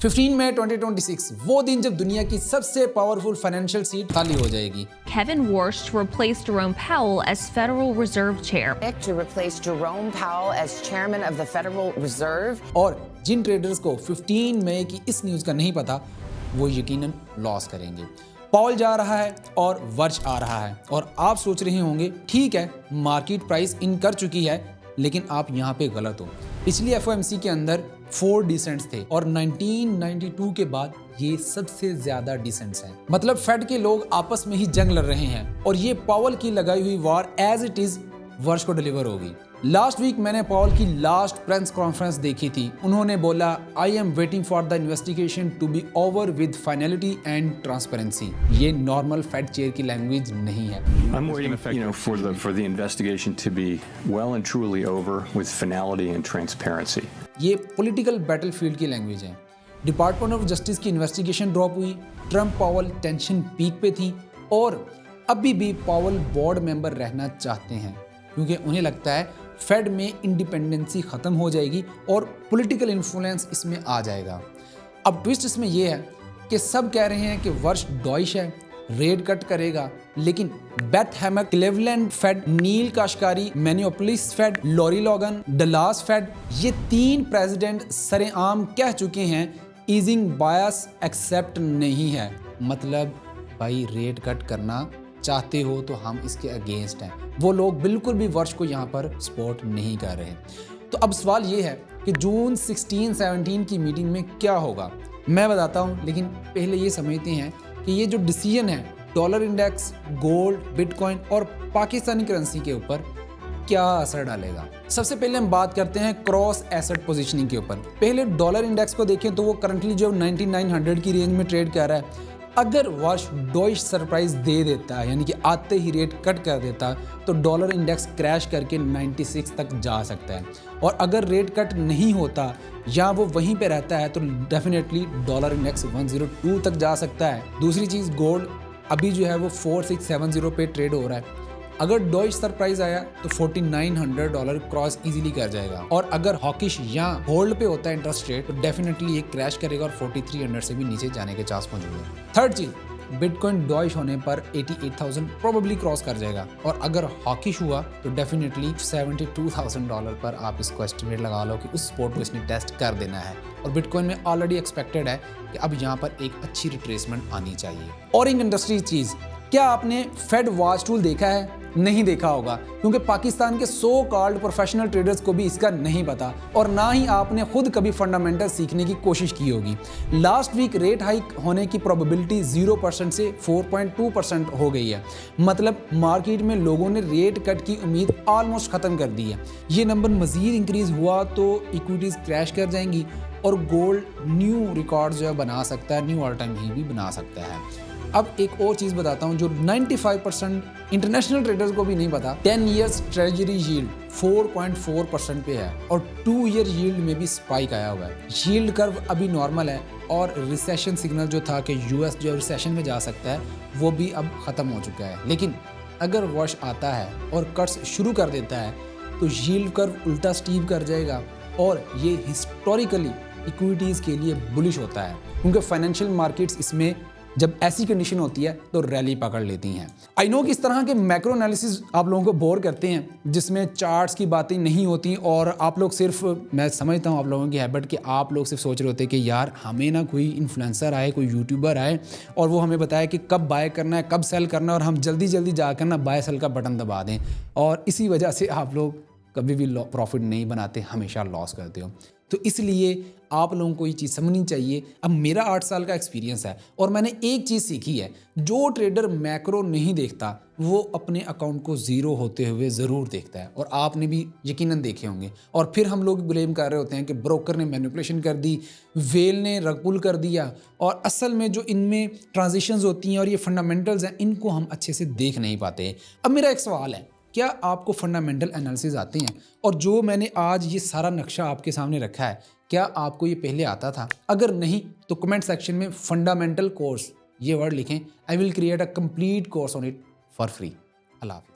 15 मई 2026 वो दिन जब दुनिया की सबसे पावरफुल फाइनेंशियल सीट खाली हो जाएगी। Kevin Warsh replaced Jerome Powell as Federal Reserve Chair. To replace Jerome Powell as chairman of the Federal Reserve. और जिन ट्रेडर्स को 15 मई की इस न्यूज़ का नहीं पता वो यकीनन लॉस करेंगे। पॉल जा रहा है और वर्ष आ रहा है और आप सोच रहे होंगे ठीक है मार्केट प्राइस इन कर चुकी है, लेकिन आप यहाँ पे गलत हो। पिछली एफओएमसी के अंदर 4 डिसेंट्स थे और 1992 के बाद ये सबसे ज्यादा डिसेंट्स हैं। मतलब फेड के लोग आपस में ही जंग लड़ रहे हैं और ये पावल की लगाई हुई वार एज इट इज वर्ष को डिलीवर होगी। लास्ट वीक मैंने पॉल की लास्ट प्रेस कॉन्फ्रेंस देखी थी। उन्होंने बोला I am waiting for the investigation to be over with finality and transparency. ये नॉर्मल फेड चेयर की लैंग्वेज नहीं है। I'm waiting, for the investigation to be well and truly over with finality and transparency. ये political battlefield की language है। Department of justice की investigation drop हुई, Trump पावल टेंशन पीक पे थी और अभी भी पावल बोर्ड मेंबर रहना चाहते हैं क्योंकि उन्हें लगता है फेड में इंडिपेंडेंसी ख़त्म हो जाएगी और पॉलिटिकल इन्फ्लुएंस इसमें आ जाएगा। अब ट्विस्ट इसमें यह है कि सब कह रहे हैं कि वर्ष डॉइश है, रेट कट करेगा, लेकिन Beth Hammack, Cleveland Fed, Neel Kashkari, Minneapolis Fed, Lorie Logan, Dallas Fed, ये 3 प्रेसिडेंट सरेआम कह चुके हैं ईजिंग बायस एक्सेप्ट नहीं है। मतलब भाई रेट कट करना चाहते हो तो हम इसके अगेंस्ट हैं। वो लोग बिल्कुल भी वर्ष को यहाँ पर सपोर्ट नहीं कर रहे। तो अब सवाल ये है कि जून 16-17 की मीटिंग में क्या होगा, मैं बताता हूँ, लेकिन पहले ये समझते हैं कि ये जो डिसीजन है डॉलर इंडेक्स, गोल्ड, बिटकॉइन और पाकिस्तानी करेंसी के ऊपर क्या असर डालेगा। सबसे पहले हम बात करते हैं क्रॉस एसेट पोजीशनिंग के ऊपर। पहले डॉलर इंडेक्स को देखें तो वो करंटली जो 9900 की रेंज में ट्रेड कर रहा है। अगर वर्ष डॉइश सरप्राइज दे देता है यानी कि आते ही रेट कट कर देता है तो डॉलर इंडेक्स क्रैश करके 96 तक जा सकता है और अगर रेट कट नहीं होता या वो वहीं पे रहता है तो डेफिनेटली डॉलर इंडेक्स 102 तक जा सकता है। दूसरी चीज़ गोल्ड अभी जो है वो 4670 पे ट्रेड हो रहा है। अगर डॉइश सरप्राइज आया तो $4900 क्रॉस इजीली कर जाएगा और अगर हॉकिश या होल्ड पे होता है इंटरेस्ट रेट तो डेफिनेटली ये क्रैश करेगा और 4300 से भी नीचे जाने के चांस मौजूद है। थर्ड चीज, बिटकॉइन डॉइश होने पर 88,000 प्रोबेबली क्रॉस कर जाएगा और अगर हॉकिश हुआ तो डेफिनेटली $72,000 पर आप इसको एस्टिमेट लगा लो कि उस स्पॉट को इसने टेस्ट कर देना है और बिटकॉइन में ऑलरेडी एक्सपेक्टेड है कि अब यहाँ पर एक अच्छी रिट्रेसमेंट आनी चाहिए। और एक इंडस्ट्री चीज़, क्या आपने फेड वॉच टूल देखा है? नहीं देखा होगा क्योंकि पाकिस्तान के सो कॉल्ड प्रोफेशनल ट्रेडर्स को भी इसका नहीं पता और ना ही आपने खुद कभी फंडामेंटल सीखने की कोशिश की होगी। लास्ट वीक रेट हाइक होने की प्रोबेबिलिटी 0% से 4.2% हो गई है। मतलब मार्केट में लोगों ने रेट कट की उम्मीद ऑलमोस्ट ख़त्म कर दी है। ये नंबर मज़ीद इंक्रीज हुआ तो इक्विटीज़ क्रैश कर जाएंगी और गोल्ड न्यू रिकॉर्ड जो है बना सकता है, न्यू ऑल टाइम हाई भी बना सकता है। अब एक और चीज़ बताता हूँ जो 95% इंटरनेशनल ट्रेडर्स को भी नहीं पता। 10 ईयर्स ट्रेजरी यील्ड 4.4% पे है और 2 ईयर यील्ड में भी स्पाइक आया हुआ है। यील्ड कर्व अभी नॉर्मल है और रिसेशन सिग्नल जो था कि यूएस जो रिसेशन में जा सकता है वो भी अब ख़त्म हो चुका है। लेकिन अगर वर्ष आता है और कट्स शुरू कर देता है तो यील्ड कर्व उल्टा स्टीव कर जाएगा और ये हिस्टोरिकली इक्विटीज़ के लिए बुलिश होता है क्योंकि फाइनेंशियल मार्केट्स इसमें जब ऐसी कंडीशन होती है तो रैली पकड़ लेती हैं। आई नो कि इस तरह के मैक्रो एनालिसिस आप लोगों को बोर करते हैं जिसमें चार्ट्स की बातें नहीं होती और आप लोग सिर्फ, मैं समझता हूँ आप लोगों की हैबिट कि आप लोग सिर्फ सोच रहे होते हैं कि यार हमें ना कोई इन्फ्लुएंसर आए, कोई यूट्यूबर आए और वो हमें बताए कि कब बाय करना है, कब सेल करना है और हम जल्दी जल्दी जाकर ना बाय सेल का बटन दबा दें और इसी वजह से आप लोग कभी भी प्रॉफिट नहीं बनाते, हमेशा लॉस करते हो। तो इसलिए आप लोगों को ये चीज़ समझनी चाहिए। अब मेरा 8 साल का एक्सपीरियंस है और मैंने एक चीज़ सीखी है, जो ट्रेडर मैक्रो नहीं देखता वो अपने अकाउंट को ज़ीरो होते हुए ज़रूर देखता है और आपने भी यकीनन देखे होंगे। और फिर हम लोग ब्लेम कर रहे होते हैं कि ब्रोकर ने मैनिपुलेशन कर दी, वेल ने रग पुल कर दिया और असल में जो इनमें ट्रांजिशंस होती हैं और ये फंडामेंटल्स हैं इनको हम अच्छे से देख नहीं पाते। अब मेरा एक सवाल है, क्या आपको फंडामेंटल एनालिसिस आते हैं? और जो मैंने आज ये सारा नक्शा आपके सामने रखा है क्या आपको ये पहले आता था? अगर नहीं तो कमेंट सेक्शन में फंडामेंटल कोर्स ये वर्ड लिखें। I will create a complete course on it for free. अल्लाह हाफ़िज़।